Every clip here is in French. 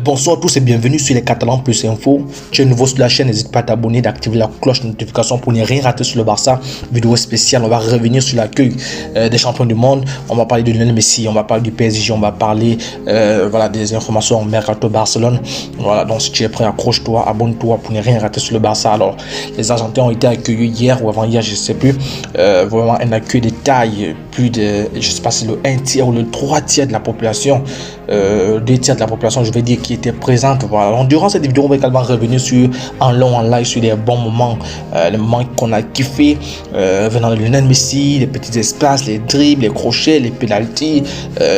Bonsoir à tous et bienvenue sur les Catalans Plus Info. Tu es nouveau sur la chaîne, n'hésite pas à t'abonner, d'activer la cloche de notification pour ne rien rater sur le Barça. Vidéo spéciale, on va revenir sur l'accueil des champions du monde. On va parler de Lionel Messi, on va parler du PSG, on va parler des informations en Mercato Barcelone. Voilà, donc si tu es prêt, accroche-toi, abonne-toi pour ne rien rater sur le Barça. Alors, les Argentins ont été accueillis hier ou avant-hier, je ne sais plus. Vraiment un accueil de taille, plus de, je ne sais pas si le 1 tiers ou le 3 tiers de la population, 2 tiers de la population, je vais dire, qui était présente. Voilà. Donc, durant cette vidéo, on va également revenir sur en long, en live, sur les bons moments, les moments qu'on a kiffé venant de Lionel Messi, les petits espaces, les dribbles, les crochets, les pénaltys.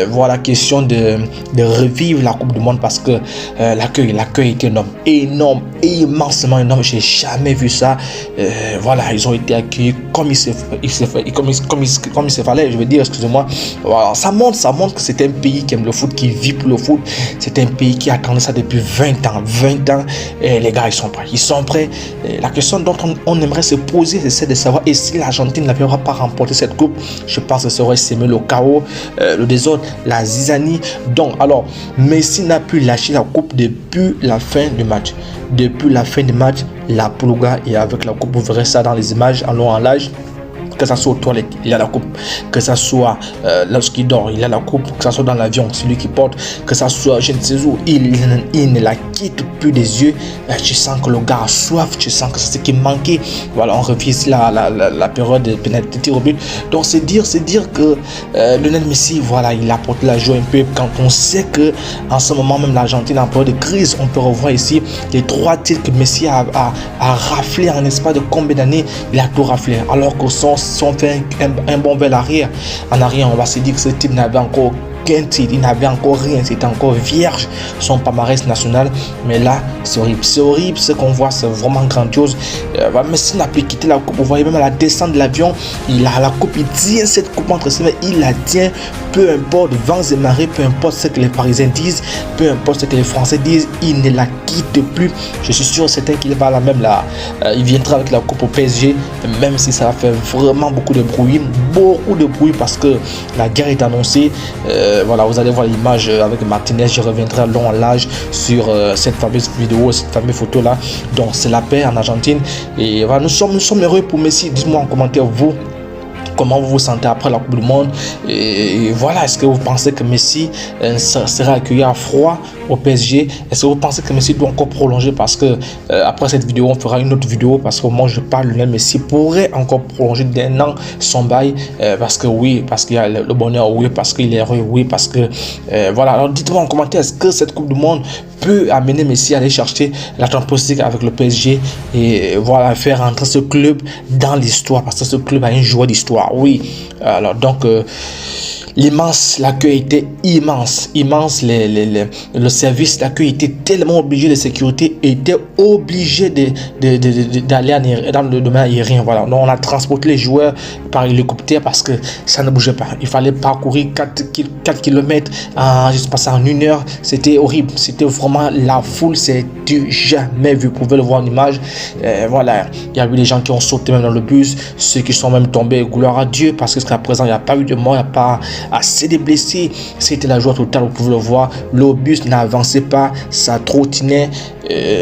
Voilà, question de revivre la Coupe du Monde parce que l'accueil était énorme, immensement énorme. J'ai jamais vu ça. Voilà, ils ont été accueillis comme il se fallait, je veux dire, excusez-moi. Voilà, ça montre que c'est un pays qui aime le foot, qui vit pour le foot. C'est un pays qui attendait ça depuis 20 ans. Et les gars, ils sont prêts. Et la question dont on aimerait se poser, c'est de savoir, et si l'Argentine n'avait pas remporté cette coupe, je pense que ça aurait semé le chaos, le désordre, la zizanie. Donc, alors, Messi n'a pu lâcher la coupe depuis la fin du match. Depuis la fin du match, la Pulga, et avec la coupe, vous verrez ça dans les images en long en large. Que ça soit aux toilettes, il a la coupe. Que ça soit lorsqu'il dort, il a la coupe. Que ça soit dans l'avion, c'est lui qui porte. Que ça soit, je ne sais où, il ne la quitte plus des yeux. Tu sens que le gars a soif, tu sens que c'est ce qui manquait. Voilà, on revient ici la période de pénalité au but. Donc c'est dire que Lionel Messi, voilà, il apporte la joie un peu. Quand on sait que en ce moment même l'Argentine est en période de crise, on peut revoir ici les 3 titres que Messi a raflé en espace de combien d'années. Il a tout raflé. Alors que son fait un bon vers l'arrière. En arrière, on va se dire que ce type n'avait encore qu'un titre, il n'avait encore rien, c'était encore vierge son palmarès national. Mais là, c'est horrible ce qu'on voit, c'est vraiment grandiose. Messi n'a plus quitté la coupe. Vous voyez même à la descente de l'avion, il a la coupe, il tient cette coupe entre ses mains, il la tient, peu importe vents et marées, peu importe ce que les Parisiens disent, peu importe ce que les Français disent, il ne la quitte plus. Je suis sûr certain qu'il va la même là, il viendra avec la coupe au PSG, même si ça va faire vraiment beaucoup de bruit parce que la guerre est annoncée. Voilà, vous allez voir l'image avec Martinez. Je reviendrai long en large sur cette fameuse vidéo, cette fameuse photo là. Donc c'est la paix en Argentine. Et voilà, nous sommes heureux pour Messi. Dites-moi en commentaire vous, comment vous vous sentez après la Coupe du Monde. Et voilà, est-ce que vous pensez que Messi sera accueilli à froid au PSG? Est-ce que vous pensez que Messi doit encore prolonger? Parce que après cette vidéo, on fera une autre vidéo parce que moi je parle, Lionel Messi pourrait encore prolonger d'1 an son bail parce que oui, parce qu'il y a le bonheur, oui, parce qu'il est heureux, oui, parce que voilà. Alors dites-moi en commentaire, est-ce que cette Coupe du Monde peut amener Messi à aller chercher la Champions League avec le PSG et voilà, faire entrer ce club dans l'histoire, parce que ce club a un joueur d'histoire. Oui, alors donc l'accueil était immense, le service d'accueil était tellement obligé, de sécurité était obligé d'aller dans le domaine aérien. Voilà, donc on a transporté les joueurs par hélicoptère parce que ça ne bougeait pas. Il fallait parcourir 4 km je sais pas ça, en 1 heure. C'était horrible, c'était vraiment la foule, c'est du jamais vu. Vous pouvez le voir en image. Voilà, il y a eu des gens qui ont sauté même dans le bus, ceux qui sont même tombés, gloire à Dieu, parce que jusqu'à présent il n'y a pas eu de mort, il n'y a pas assez de blessés. C'était la joie totale, vous pouvez le voir. Le bus n'avançait pas, ça trottinait.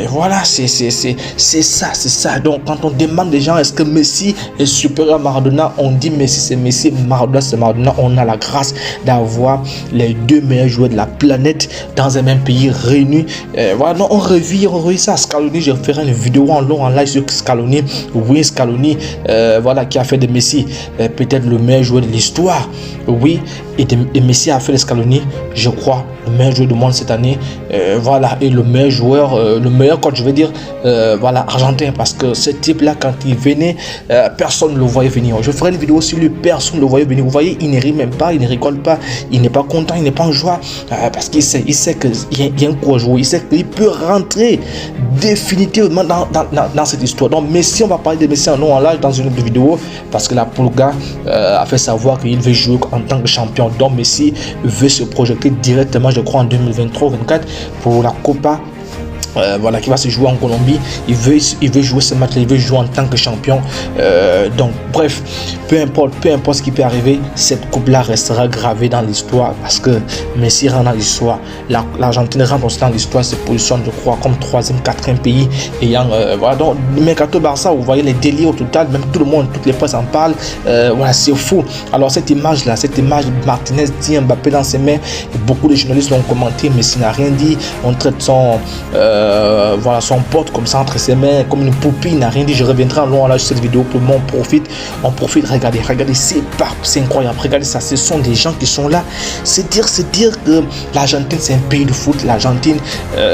Voilà, c'est ça. Donc quand on demande des gens est-ce que Messi est supérieur à Maradona, on dit Messi c'est Messi, Maradona c'est Maradona. On a la grâce d'avoir les 2 meilleurs joueurs de la planète dans un même pays réunis. Voilà, donc on revit ça. Scaloni, je ferai une vidéo en long en live sur Scaloni. Oui, Scaloni, voilà, qui a fait de Messi peut-être le meilleur joueur de l'histoire. Oui, et Messi a fait de Scaloni, je crois, le meilleur joueur du monde cette année. Voilà, et le meilleur joueur, le meilleur coach, je veux dire, voilà, argentin, parce que ce type-là, quand il venait, personne ne le voyait venir. Je ferai une vidéo sur lui, personne ne le voyait venir. Vous voyez, il ne rit même pas, il ne rigole pas, il n'est pas content, il n'est pas en joie, parce qu'il sait qu'il y a un coup à jouer, il sait qu'il peut rentrer définitivement dans cette histoire. Donc Messi, on va parler de Messi en long en large dans une autre vidéo, parce que la Pulga a fait savoir qu'il veut jouer en tant que champion. Donc Messi veut se projeter directement, je crois, en 2023-2024 pour la Copa voilà, qui va se jouer en Colombie. Il veut jouer ce match, il veut jouer en tant que champion. Donc bref, peu importe ce qui peut arriver, cette coupe là restera gravée dans l'histoire, parce que Messi rentre dans l'histoire, l'Argentine rentre aussi dans l'histoire, se positionne, je crois, comme 3e, 4e pays ayant voilà. Donc Mercato Barça, vous voyez les délires au total, même tout le monde, toutes les presses en parlent. Voilà, c'est fou. Alors cette image Martinez dit Mbappé dans ses mains, beaucoup de journalistes l'ont commenté, Messi n'a rien dit. On traite son voilà, son pote comme ça entre ses mains, comme une poupée, il n'a rien dit. Je reviendrai en long là sur cette vidéo pour moi. On profite, regardez, c'est incroyable, regardez ça, ce sont des gens qui sont là. C'est dire que l'Argentine c'est un pays de foot. L'Argentine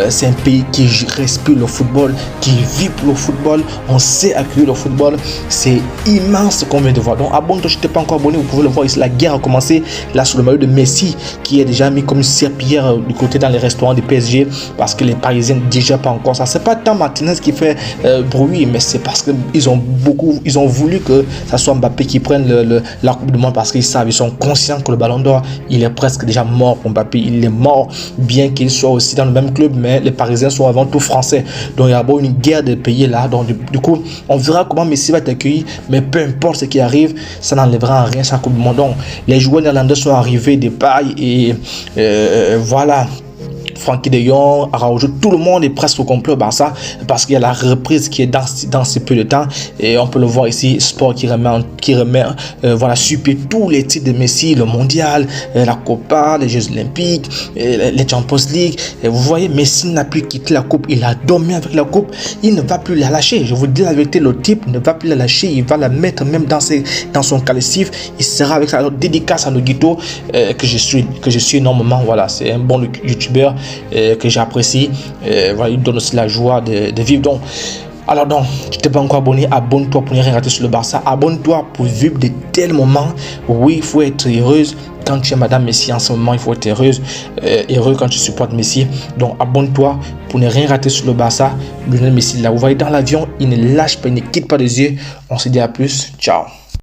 c'est un pays qui respire le football, qui vit pour le football. On sait accueillir le football. C'est immense ce qu'on vient de voir. Donc abonne-toi si tu n'es pas encore abonné, vous pouvez le voir ici. La guerre a commencé là sur le maillot de Messi, qui est déjà mis comme une serpillière du côté dans les restaurants du PSG, parce que les Parisiens déjà pas encore ça. C'est pas tant Martinez qui fait bruit, mais c'est parce que ils ont voulu que ça soit Mbappé qui prenne la Coupe du Monde, parce qu'ils savent, ils sont conscients que le Ballon d'Or il est presque déjà mort pour Mbappé. Il est mort, bien qu'il soit aussi dans le même club, mais les Parisiens sont avant tout français. Donc il y a beau une guerre de pays là. Donc du coup on verra comment Messi va être accueilli, mais peu importe ce qui arrive, ça n'enlèvera en rien sa Coupe du Monde. Donc les joueurs néerlandais sont arrivés des pailles et voilà. Frankie de Jong, Araujo, tout le monde est presque au complet au Barça, parce qu'il y a la reprise qui est dans ce peu de temps, et on peut le voir ici, Sport qui remet voilà, super tous les titres de Messi, le mondial, la Copa, les Jeux Olympiques, les Champions League. Et vous voyez, Messi n'a plus quitté la coupe, il a dormi avec la coupe, il ne va plus la lâcher. Je vous dis la vérité, le type ne va plus la lâcher, il va la mettre même dans son calcif. Il sera avec sa dédicace à Noguito, que je suis énormément. Voilà, c'est un bon youtubeur que j'apprécie. Voilà, il donne aussi la joie de vivre. Donc alors donc, tu t'es pas encore abonné, abonne-toi pour ne rien rater sur le Barça. Abonne-toi pour vivre de tels moments. Oui, il faut être heureuse quand tu es Madame Messi en ce moment. Il faut être heureux quand tu supportes Messi. Donc abonne-toi pour ne rien rater sur le Barça. Lionel Messi là, vous voyez dans l'avion, il ne lâche pas, il ne quitte pas les yeux. On se dit à plus, ciao.